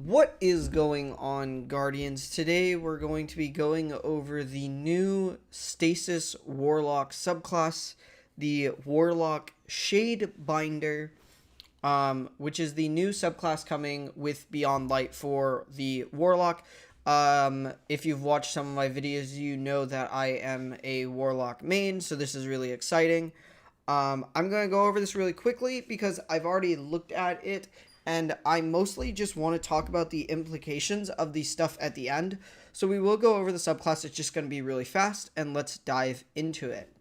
What is going on, Guardians? Today we're going to be going over the new Stasis Warlock subclass, the Warlock Shadebinder, which is the new subclass coming with Beyond Light for the Warlock. If you've watched some of my videos, you know that I am a Warlock main, so this is really exciting. I'm going to go over this really quickly because I've already looked at it, and I mostly just want to talk about the implications of the stuff at the end. So we will go over the subclass. It's just going to be really fast, and let's dive into it.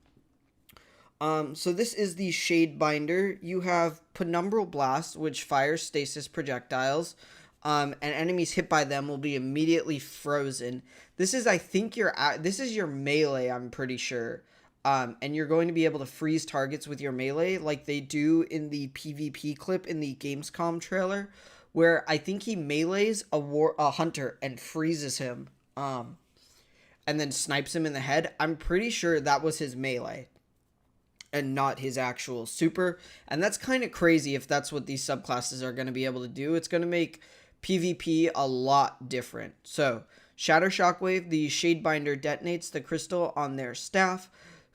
So this is the Shadebinder. You have Penumbral Blast, which fires stasis projectiles, and enemies hit by them will be immediately frozen. This is, I think, this is your melee, I'm pretty sure. And you're going to be able to freeze targets with your melee like they do in the PvP clip in the Gamescom trailer, where I think he melees a hunter and freezes him, and then snipes him in the head. I'm pretty sure that was his melee and not his actual super, and that's kind of crazy if that's what these subclasses are going to be able to do. It's going to make PvP a lot different. So, Shatter Shockwave, the Shadebinder detonates the crystal on their staff,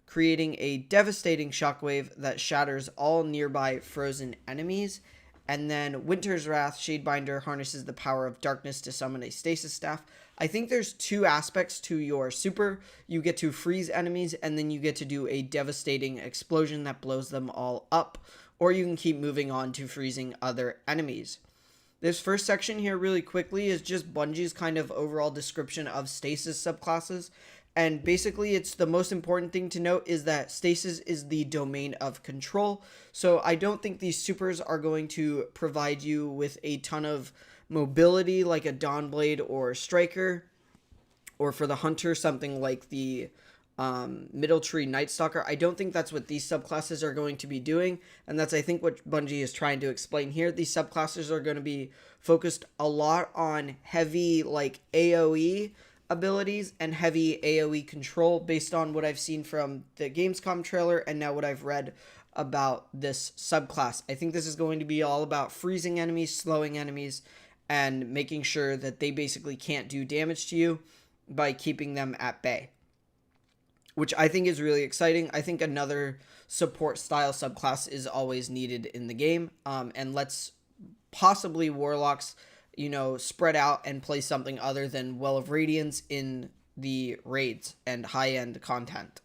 creating a devastating shockwave that shatters all nearby frozen enemies. And then Winter's Wrath, Shadebinder harnesses the power of darkness to summon a stasis staff. I think there's two aspects to your super. You get to freeze enemies, and then you get to do a devastating explosion that blows them all up. Or you can keep moving on to freezing other enemies. This first section here really quickly is just Bungie's kind of overall description of stasis subclasses. And basically, it's the most important thing to note is that stasis is the domain of control. So I don't think these supers are going to provide you with a ton of mobility like a Dawnblade or Striker. Or for the Hunter, something like the Middle Tree Nightstalker. I don't think that's what these subclasses are going to be doing. And that's, I think, what Bungie is trying to explain here. These subclasses are going to be focused a lot on heavy, like, AoE abilities and heavy AoE control based on what I've seen from the Gamescom trailer and now what I've read about this subclass. I think this is going to be all about freezing enemies, slowing enemies, and making sure that they basically can't do damage to you by keeping them at bay, which I think is really exciting. I think another support style subclass is always needed in the game, and let's possibly Warlocks spread out and play something other than Well of Radiance in the raids and high-end content.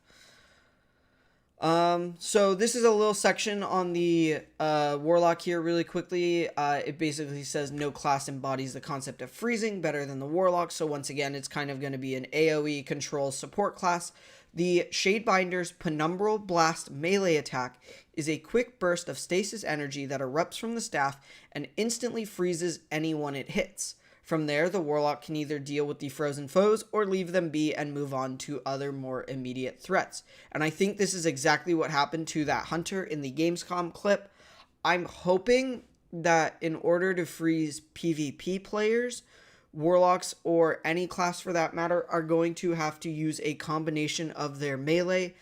So this is a little section on the Warlock here really quickly. It basically says no class embodies the concept of freezing better than the Warlock. So once again, it's kind of going to be an AoE control support class. The Shadebinder's Penumbral Blast melee attack is a quick burst of stasis energy that erupts from the staff and instantly freezes anyone it hits. From there, the Warlock can either deal with the frozen foes or leave them be and move on to other more immediate threats. And I think this is exactly what happened to that Hunter in the Gamescom clip. I'm hoping that in order to freeze PvP players, Warlocks, or any class for that matter, are going to have to use a combination of their melee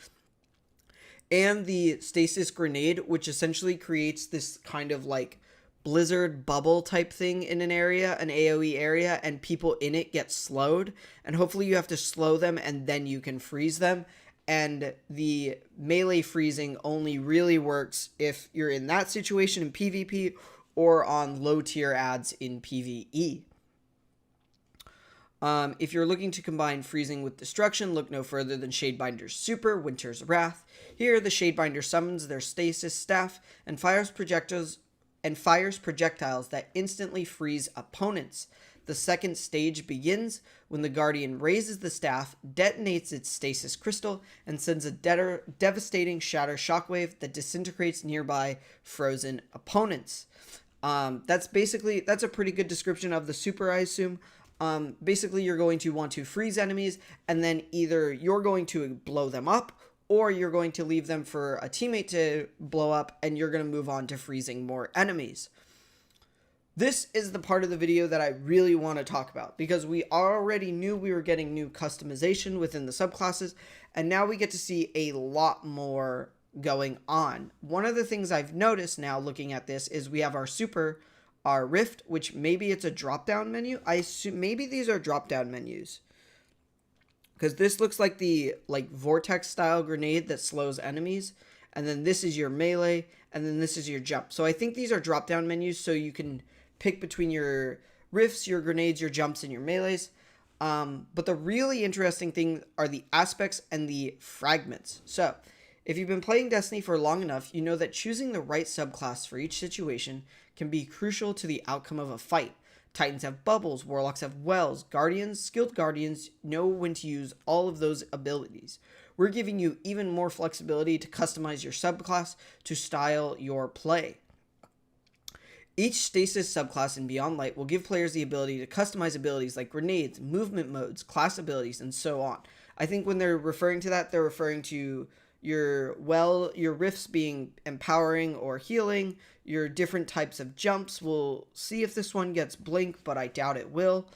and the stasis grenade, which essentially creates this kind of like blizzard bubble type thing in an area, an AoE area, and people in it get slowed. And hopefully you have to slow them and then you can freeze them. And the melee freezing only really works if you're in that situation in PvP or on low tier adds in PvE. If you're looking to combine freezing with destruction, look no further than Shadebinder's super, Winter's Wrath. Here, the Shadebinder summons their stasis staff and fires projectiles that instantly freeze opponents. The second stage begins when the Guardian raises the staff, detonates its stasis crystal, and sends a devastating shatter shockwave that disintegrates nearby frozen opponents. That's a pretty good description of the super, I assume. Basically, you're going to want to freeze enemies, and then either you're going to blow them up, or you're going to leave them for a teammate to blow up, and you're going to move on to freezing more enemies. This is the part of the video that I really want to talk about, because we already knew we were getting new customization within the subclasses, and now we get to see a lot more going on. One of the things I've noticed now looking at this is we have our super our Rift, which maybe it's a drop-down menu. I assume maybe these are drop-down menus, because this looks like the vortex style grenade that slows enemies, and then this is your melee, and then this is your jump. So I think these are drop-down menus, so you can pick between your rifts, your grenades, your jumps, and your melees. But the really interesting thing are the aspects and the fragments. So if you've been playing Destiny for long enough, you know that choosing the right subclass for each situation can be crucial to the outcome of a fight. Titans have bubbles, Warlocks have wells, skilled Guardians know when to use all of those abilities. We're giving you even more flexibility to customize your subclass to style your play. Each Stasis subclass in Beyond Light will give players the ability to customize abilities like grenades, movement modes, class abilities, and so on. I think when they're referring to that, they're referring to your rifts being empowering or healing, your different types of jumps. We'll see if this one gets blink, but I doubt it will.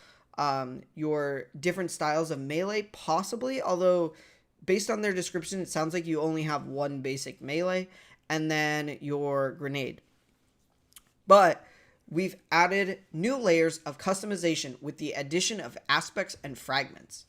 Your different styles of melee, possibly, although based on their description, it sounds like you only have one basic melee, and then your grenade. But we've added new layers of customization with the addition of aspects and fragments.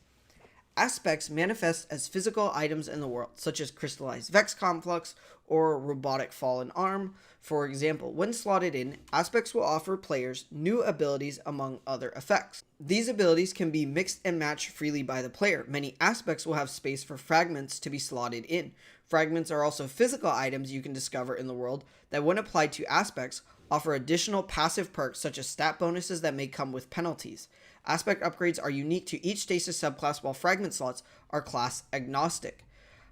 Aspects manifest as physical items in the world, such as crystallized Vex Conflux or robotic fallen arm. For example, when slotted in, aspects will offer players new abilities among other effects. These abilities can be mixed and matched freely by the player. Many aspects will have space for fragments to be slotted in. Fragments are also physical items you can discover in the world that, when applied to aspects, offer additional passive perks such as stat bonuses that may come with penalties. Aspect upgrades are unique to each Stasis subclass, while fragment slots are class agnostic.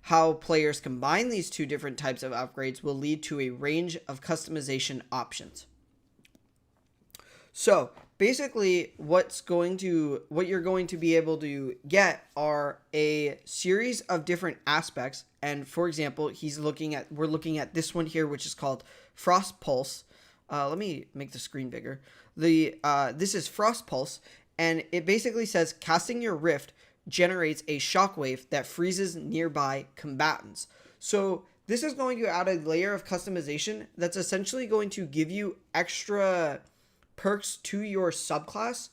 How players combine these two different types of upgrades will lead to a range of customization options. So basically what you're going to be able to get are a series of different aspects. And for example, we're looking at this one here, which is called Frost Pulse. Let me make the screen bigger. This is Frost Pulse, and it basically says casting your Rift generates a shockwave that freezes nearby combatants. So this is going to add a layer of customization that's essentially going to give you extra perks to your subclass.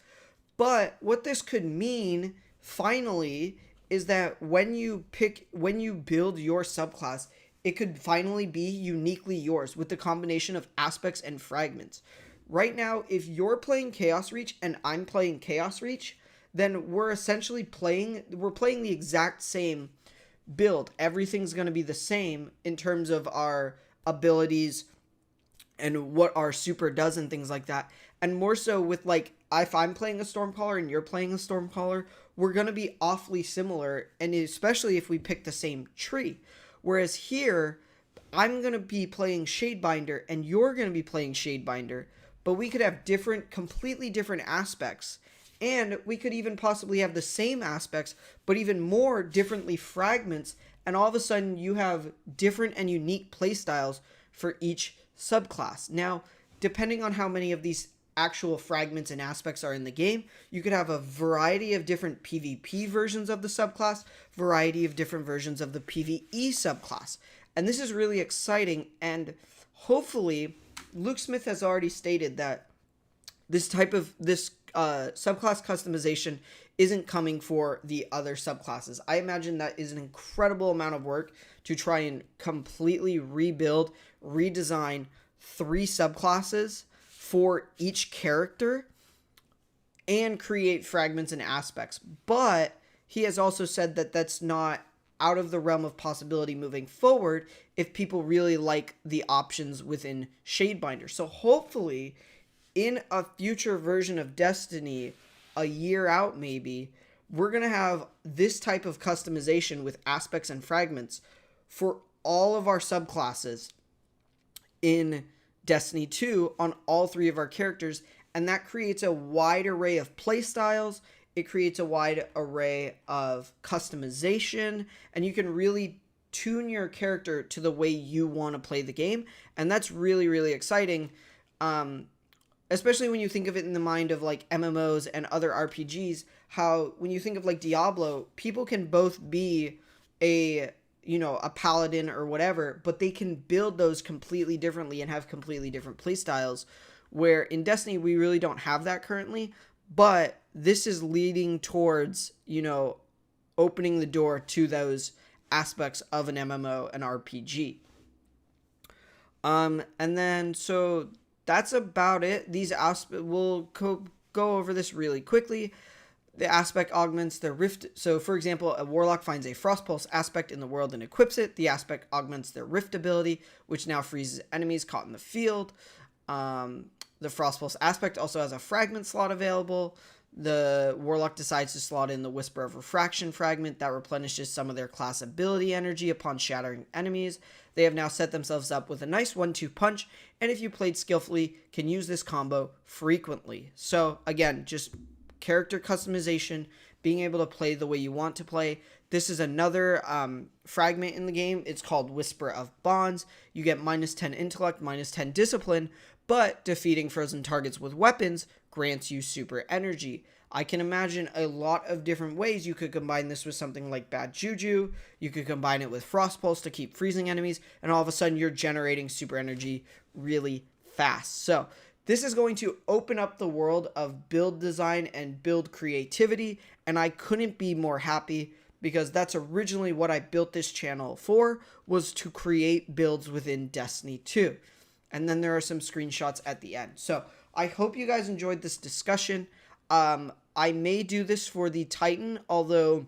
But what this could mean, finally, is that when you build your subclass, it could finally be uniquely yours with the combination of aspects and fragments. Right now, if you're playing Chaos Reach and I'm playing Chaos Reach, then we're essentially playing the exact same build. Everything's going to be the same in terms of our abilities and what our super does and things like that. And more so with, like, if I'm playing a Stormcaller and you're playing a Stormcaller, we're going to be awfully similar, and especially if we pick the same tree. Whereas here, I'm going to be playing Shadebinder and you're going to be playing Shadebinder, but we could have completely different aspects, and we could even possibly have the same aspects, but even more differently fragments, and all of a sudden you have different and unique playstyles for each subclass. Now, depending on how many of these actual fragments and aspects are in the game, you could have a variety of different PvP versions of the subclass, variety of different versions of the PvE subclass. And this is really exciting, and hopefully Luke Smith has already stated that this subclass customization isn't coming for the other subclasses. I imagine that is an incredible amount of work to try and completely rebuild, redesign 3 subclasses for each character and create fragments and aspects. But he has also said that that's not out of the realm of possibility moving forward if people really like the options within Shadebinder. So hopefully in a future version of Destiny, a year out maybe, we're going to have this type of customization with aspects and fragments for all of our subclasses in Destiny 2 on all 3 of our characters, and that creates a wide array of playstyles. It creates a wide array of customization, and you can really tune your character to the way you want to play the game, and that's really, really exciting, especially when you think of it in the mind of like MMOs and other RPGs, how when you think of like Diablo, people can both be a paladin or whatever, but they can build those completely differently and have completely different playstyles. where in Destiny we really don't have that currently, but this is leading towards, you know, opening the door to those aspects of an MMO and RPG. And then, so that's about it. These aspects, we'll go over this really quickly. The aspect augments the rift. So, for example, a warlock finds a frost pulse aspect in the world and equips it. The aspect augments their rift ability, which now freezes enemies caught in the field. The frost pulse aspect also has a fragment slot available. The warlock decides to slot in the Whisper of Refraction fragment that replenishes some of their class ability energy upon shattering enemies. They have now set themselves up with a nice 1-2 punch, and if you played skillfully, can use this combo frequently. So again, just character customization, being able to play the way you want to play. This is another fragment in the game. It's called Whisper of Bonds. You get -10 intellect, -10 discipline, but defeating frozen targets with weapons grants you super energy. I can imagine a lot of different ways you could combine this with something like Bad Juju. You could combine it with Frost Pulse to keep freezing enemies, and all of a sudden you're generating super energy really fast. So this is going to open up the world of build design and build creativity, and I couldn't be more happy, because that's originally what I built this channel for, was to create builds within Destiny 2. And then there are some screenshots at the end. So I hope you guys enjoyed this discussion. I may do this for the Titan, although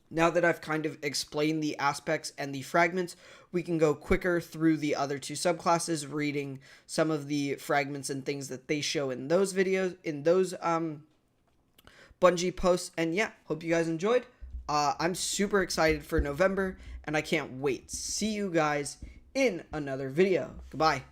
now that I've kind of explained the aspects and the fragments, we can go quicker through the other two subclasses, reading some of the fragments and things that they show in those videos, in those Bungie posts. And yeah, hope you guys enjoyed. I'm super excited for November, and I can't wait. See you guys in another video. Goodbye.